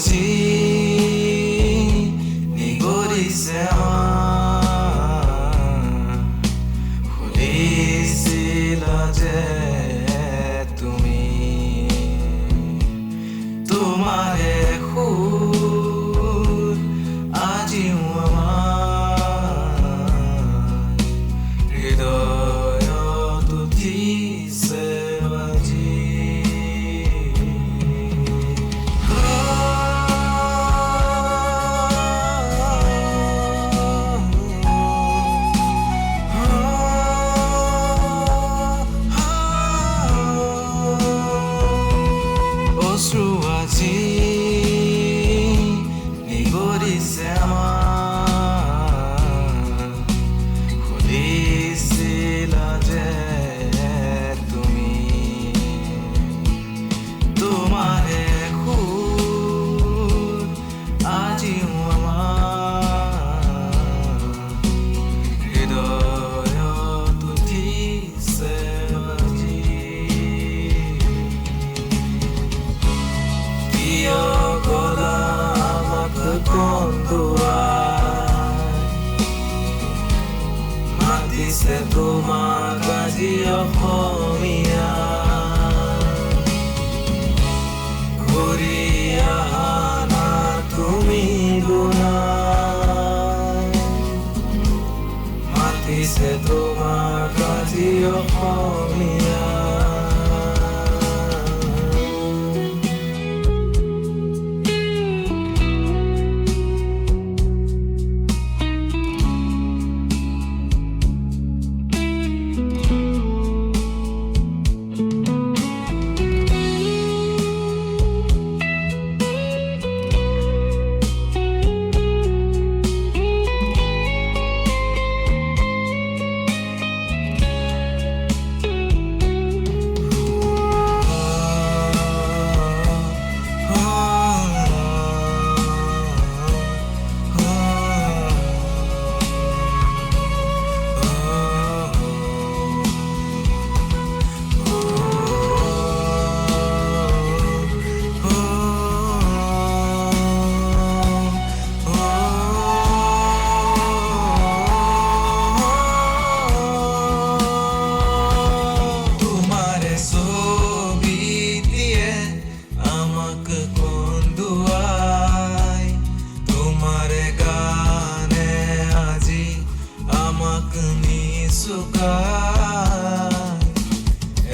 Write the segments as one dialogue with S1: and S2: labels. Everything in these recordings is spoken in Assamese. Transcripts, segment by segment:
S1: আজি নিগৰিছে সুধিছিলা যে তুমি তোমাৰে সুৰ আজিও আমাৰ হৃদয়ত উঠিছে বাজি। অশ্ৰু আজি নিগৰিছে আমাৰ সুধিছিলা যে তুমি তোমাৰে সুৰ আজিও আমাৰ হৃদয়ত উঠিছে বাজি। কিয় গলা আমাক কন্দুৱাই মাতিছে তোমাক আজি অসমীয়া ঘূৰি আহা না তুমি দুনাই মাতিছে তোমাক আজি অসমীয়া।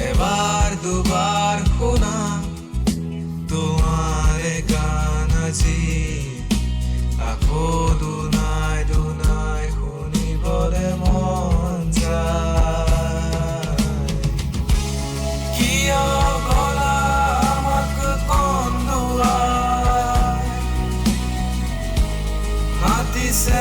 S1: এবাৰ দুবাৰ শুনা তোমাৰে গান আজি আকৌ দুনাই দুনাই শুনিবলে মন যায়। কিয় গলা আমাক কন্দুৱাই মাতিছে